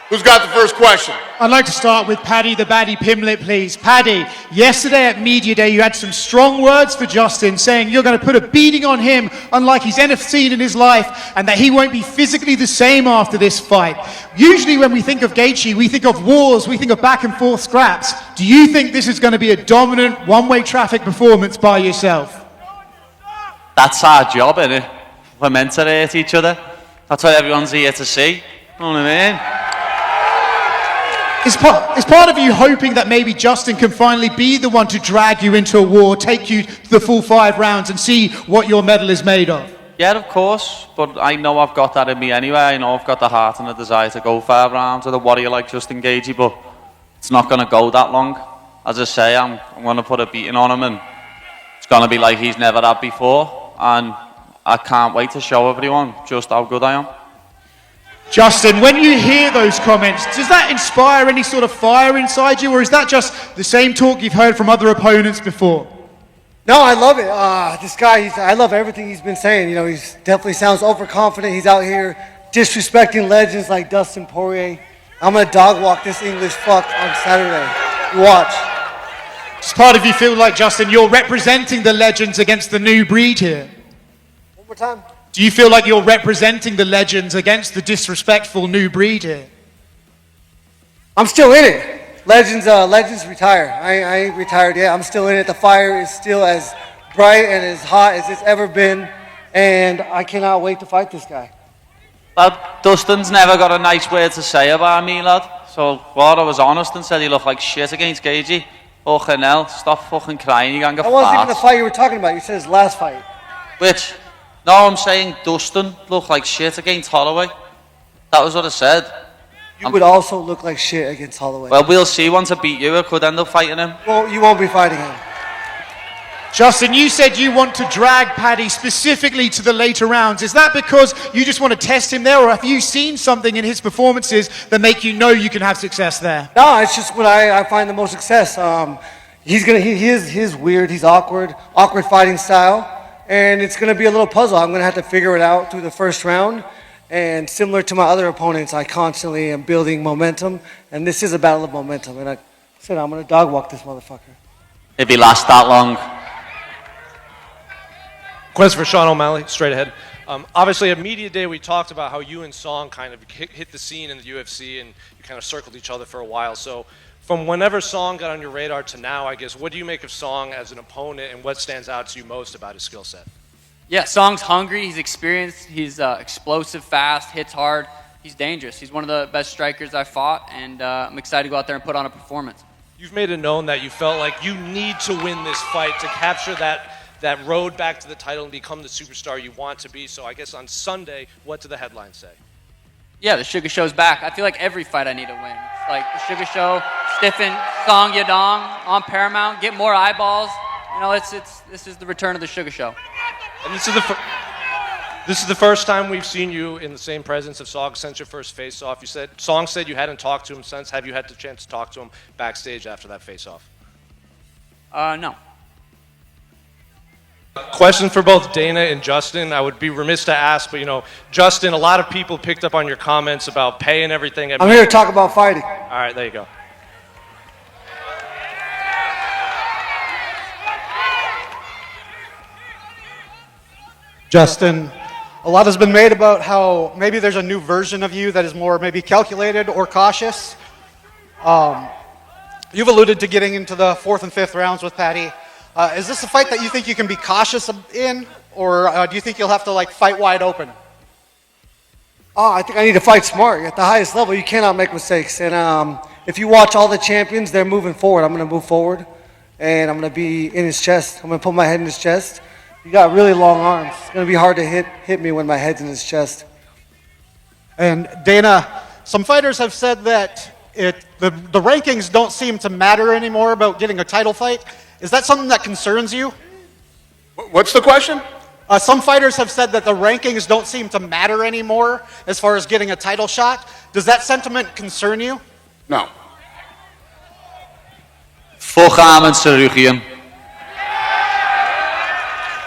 Who's got the first question? I'd like to start with Paddy the Baddie Pimblett, please. Paddy, yesterday at Media Day, you had some strong words for Justin, saying you're going to put a beating on him unlike he's ever seen in his life, and that he won't be physically the same after this fight. Usually when we think of Gaethje, we think of wars, we think of back and forth scraps. Do you think this is going to be a dominant one-way traffic performance by yourself? That's our job, innit? We're meant to hate each other. That's what everyone's here to see. You know what I mean? Is part of you hoping that maybe Justin can finally be the one to drag you into a war, take you to the full 5 rounds and see what your medal is made of? Yeah, of course, but I know I've got that in me anyway. I know I've got the heart and the desire to go 5 rounds with a warrior like Justin Gaethje, but it's not going to go that long. As I say, I'm going to put a beating on him, and it's going to be like he's never had before, and I can't wait to show everyone just how good I am. Justin, when you hear those comments, does that inspire any sort of fire inside you, or is that just the same talk you've heard from other opponents before? No, I love it. This guy, I love everything he's been saying. You know, he definitely sounds overconfident. He's out here disrespecting legends like Dustin Poirier. I'm going to dog walk this English fuck on Saturday. You watch. Does part of you feel like, Justin, you're representing the legends against the new breed here? One more time. Do you feel like you're representing the legends against the disrespectful new breed here? I'm still in it. Legends retire. I ain't retired yet. I'm still in it. The fire is still as bright and as hot as it's ever been, and I cannot wait to fight this guy. Lad, Dustin's never got a nice word to say about me, lad. So, I was honest and said he looked like shit against Gaethje. Fucking hell, stop fucking crying, you ganga. That wasn't even the fight you were talking about. You said his last fight. Which? No, I'm saying Dustin looked like shit against Holloway. That was what I said. You would also look like shit against Holloway. Well, we'll see. Once I beat you, I could end up fighting him. Well, you won't be fighting him. Justin, you said you want to drag Paddy specifically to the later rounds. Is that because you just want to test him there, or have you seen something in his performances that make you know you can have success there? No, it's just when I find the most success. He is weird. He's awkward fighting style. And it's going to be a little puzzle. I'm going to have to figure it out through the first round. And similar to my other opponents, I constantly am building momentum. And this is a battle of momentum. And I said, I'm going to dog walk this motherfucker. If he lasts that long. Question for Sean O'Malley, straight ahead. Obviously, at Media Day, we talked about how you and Song kind of hit the scene in the UFC, and you kind of circled each other for a while. So from whenever Song got on your radar to now, I guess, what do you make of Song as an opponent, and what stands out to you most about his skill set? Yeah, Song's hungry, he's experienced, he's explosive, fast, hits hard, he's dangerous. He's one of the best strikers I've fought, and I'm excited to go out there and put on a performance. You've made it known that you felt like you need to win this fight to capture that road back to the title and become the superstar you want to be. So I guess on Sunday, what do the headlines say? Yeah, the Sugar Show's back. I feel like every fight I need to win. It's like the Sugar Show, stiffen Song Yadong on Paramount, get more eyeballs. You know, this is the return of the Sugar Show. And this is the first time we've seen you in the same presence of Song since your first face-off. Song said you hadn't talked to him since. Have you had the chance to talk to him backstage after that face-off? No. Question for both Dana and Justin. I would be remiss to ask, but, you know, Justin, a lot of people picked up on your comments about pay and everything. I'm here to talk about fighting. All right, there you go. Justin, a lot has been made about how maybe there's a new version of you that is more maybe calculated or cautious. You've alluded to getting into the 4th and 5th rounds with Paddy. Is this a fight that you think you can be cautious in, or do you think you'll have to like fight wide open? I think I need to fight smart. At the highest level, you cannot make mistakes. And if you watch all the champions, they're moving forward. I'm going to move forward, and I'm going to be in his chest. I'm going to put my head in his chest. He got really long arms. It's going to be hard to hit me when my head's in his chest. And Dana, some fighters have said that the rankings don't seem to matter anymore about getting a title fight. Is that something that concerns you? What's the question? Some fighters have said that the rankings don't seem to matter anymore as far as getting a title shot. Does that sentiment concern you? No. Voorgaan Sarugian.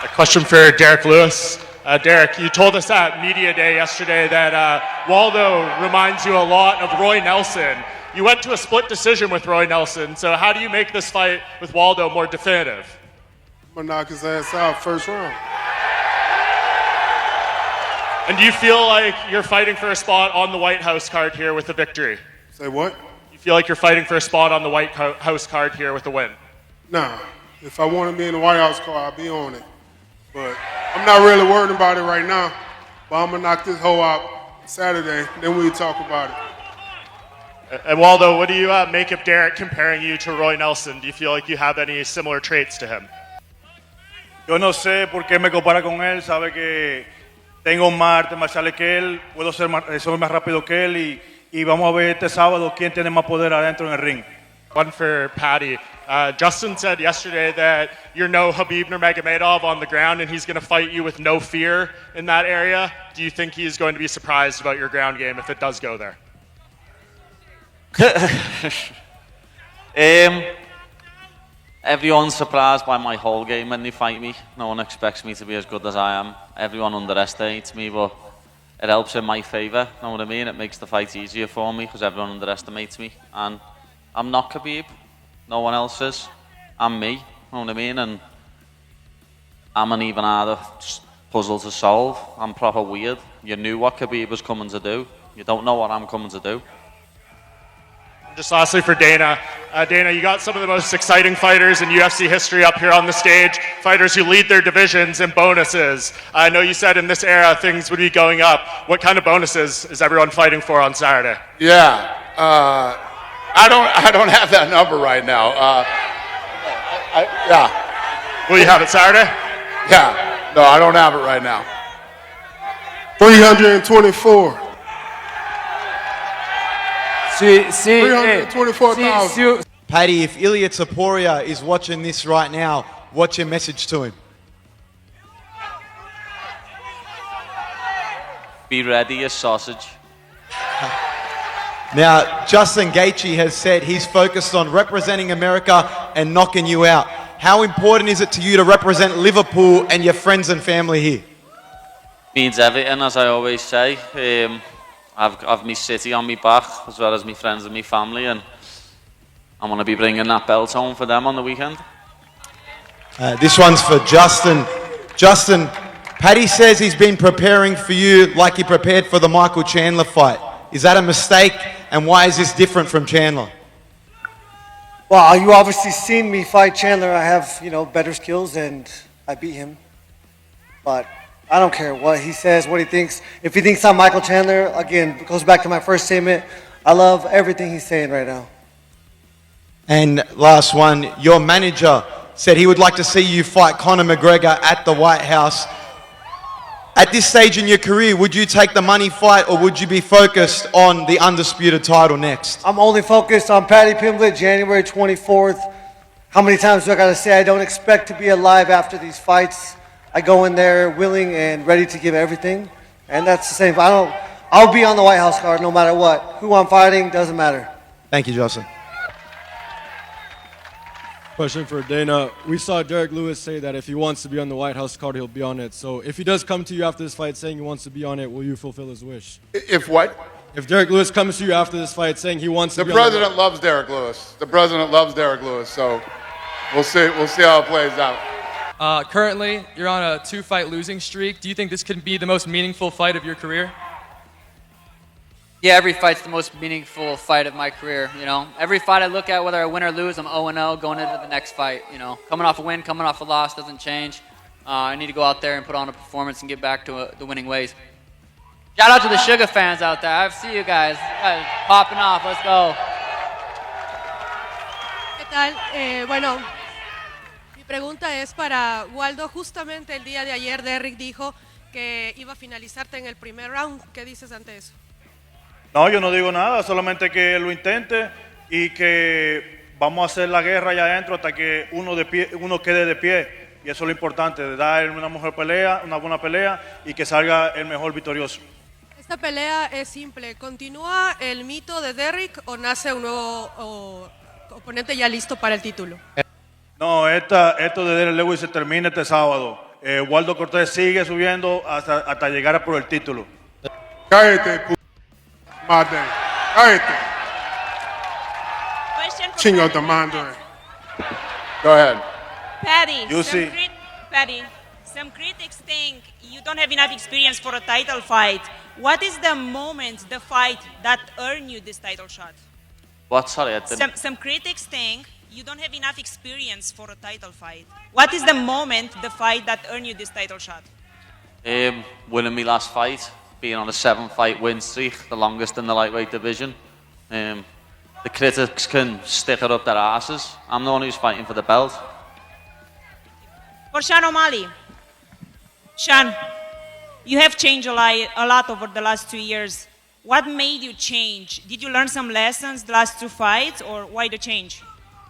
A question for Derrick Lewis. Derrick, you told us at Media Day yesterday that Waldo reminds you a lot of Roy Nelson. You went to a split decision with Roy Nelson, so how do you make this fight with Waldo more definitive? I'm gonna knock his ass out first round. And do you feel like you're fighting for a spot on the White House card here with a victory? Say what? You feel like you're fighting for a spot on the White House card here with a win? Nah. If I want to be in the White House car, I'll be on it. But I'm not really worried about it right now. But I'm gonna knock this hoe out Saturday, then we'll talk about it. And Waldo, what do you make of Derrick comparing you to Roy Nelson? Do you feel like you have any similar traits to him? Yo no sé por qué me compara con él, sabe que tengo más artes marciales que él, puedo ser más, soy más rápido que él y vamos a ver este sábado quién tiene más poder adentro en el ring. One for Paddy. Justin said yesterday that you're no Khabib Nurmagomedov on the ground and he's going to fight you with no fear in that area. Do you think he's going to be surprised about your ground game if it does go there? Everyone's surprised by my whole game when they fight me. No one expects me to be as good as I am. Everyone underestimates me, but it helps in my favour. Know what I mean? It makes the fight easier for me because everyone underestimates me. And I'm not Khabib. No one else is. I'm me. Know what I mean? And I'm an even harder puzzle to solve. I'm proper weird. You knew what Khabib was coming to do. You don't know what I'm coming to do. Just lastly for Dana. Dana, you got some of the most exciting fighters in UFC history up here on the stage. Fighters who lead their divisions and bonuses. I know you said in this era things would be going up. What kind of bonuses is everyone fighting for on Saturday? Yeah. I don't have that number right now. Yeah. Will you have it Saturday? Yeah. No, I don't have it right now. 324. 324,000. Paddy, if Ilya Topuria is watching this right now, what's your message to him? Be ready, you sausage. Now, Justin Gaethje has said he's focused on representing America and knocking you out. How important is it to you to represent Liverpool and your friends and family here? Means everything, as I always say. I've my city on my back, as well as my friends and my family, and I'm going to be bringing that belt home for them on the weekend. This one's for Justin. Justin, Paddy says he's been preparing for you like he prepared for the Michael Chandler fight. Is that a mistake, and why is this different from Chandler? Well, you obviously seen me fight Chandler. I have, better skills, and I beat him. But I don't care what he says, what he thinks. If he thinks I'm Michael Chandler, again, it goes back to my first statement. I love everything he's saying right now. And last one, your manager said he would like to see you fight Conor McGregor at the White House. At this stage in your career, would you take the money fight or would you be focused on the undisputed title next? I'm only focused on Paddy Pimblett, January 24th. How many times do I got to say I don't expect to be alive after these fights? I go in there willing and ready to give everything. And that's the same. I'll be on the White House card no matter what. Who I'm fighting doesn't matter. Thank you, Justin. Question for Dana. We saw Derrick Lewis say that if he wants to be on the White House card, he'll be on it. So if he does come to you after this fight saying he wants to be on it, will you fulfill his wish? If what? If Derrick Lewis comes to you after this fight saying he wants to be on The president loves Derrick Lewis. The president loves Derrick Lewis, so we'll see how it plays out. Currently, you're on a 2-fight losing streak. Do you think this could be the most meaningful fight of your career? Yeah, every fight's the most meaningful fight of my career, Every fight I look at, whether I win or lose, I'm 0-0 going into the next fight, Coming off a win, coming off a loss doesn't change. I need to go out there and put on a performance and get back to the winning ways. Shout out to the Sugar fans out there. I see you guys popping off. Let's go. ¿Qué tal? Bueno, mi pregunta es para Waldo. Justamente el día de ayer Derrick dijo que iba a finalizarte en el primer round. ¿Qué dices ante eso? No, yo no digo nada, solamente que lo intente y que vamos a hacer la guerra allá adentro hasta que uno quede de pie. Y eso es lo importante, dar una buena pelea y que salga el mejor victorioso. Esta pelea es simple. ¿Continúa el mito de Derrick o nace un nuevo oponente ya listo para el título? No, esto de Derrick Lewis se termina este sábado. Waldo Cortés sigue subiendo hasta llegar a por el título. Cállate, madre. Cállate. Question for Chingo Paddy. tu madre. Go ahead. Paddy, You see. Paddy, some critics think you don't have enough experience for a title fight. What is the moment, the fight that earned you this title shot? What? Sorry, I didn't. Some critics think you don't have enough experience for a title fight. What is the moment, the fight that earned you this title shot? Winning my last fight, being on a 7-fight win streak, the longest in the lightweight division. The critics can stick it up their asses. I'm the one who's fighting for the belt. For Sean O'Malley. Sean, you have changed a lot over the last 2 years. What made you change? Did you learn some lessons the last 2 fights, or why the change?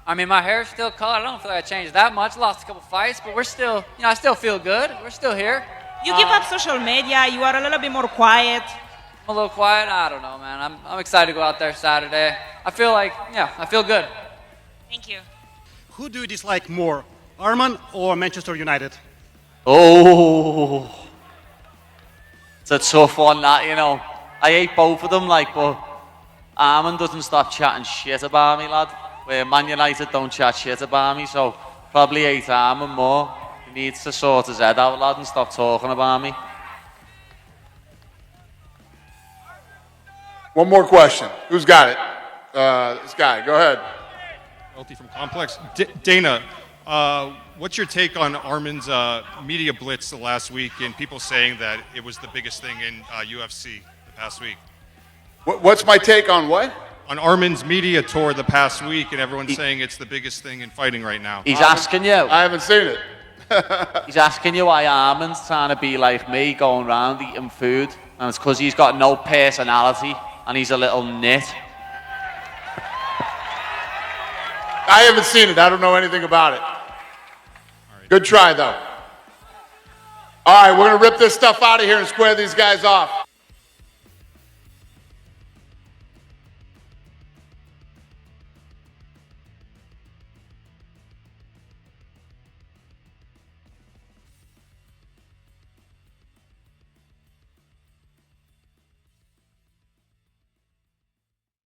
I mean, my hair's still colored. I don't feel like I changed that much. Lost a couple fights, but we're still, I still feel good. We're still here. You give up social media. You are a little bit more quiet. I'm a little quiet. I don't know, man. I'm excited to go out there Saturday. I feel like, I feel good. Thank you. Who do you dislike more, Arman or Manchester United? Oh, it's a tough one, that, you know. I hate both of them, but Arman doesn't stop chatting shit about me, lad. Where Man United don't chat shit about me, so probably hate Arman more. He needs to sort his head out, lad, and stop talking about me. One more question. Who's got it? This guy. Go ahead. From Complex. Dana, what's your take on Arman's media blitz the last week and people saying that it was the biggest thing in UFC the past week? What's my take on what? On Arman's media tour the past week, and everyone's saying it's the biggest thing in fighting right now. He's asking you. I haven't seen it. He's asking you why Arman's trying to be like me, going around eating food, and it's because he's got no personality and he's a little nit. I haven't seen it. I don't know anything about it. Good try, though. All right, we're going to rip this stuff out of here and square these guys off.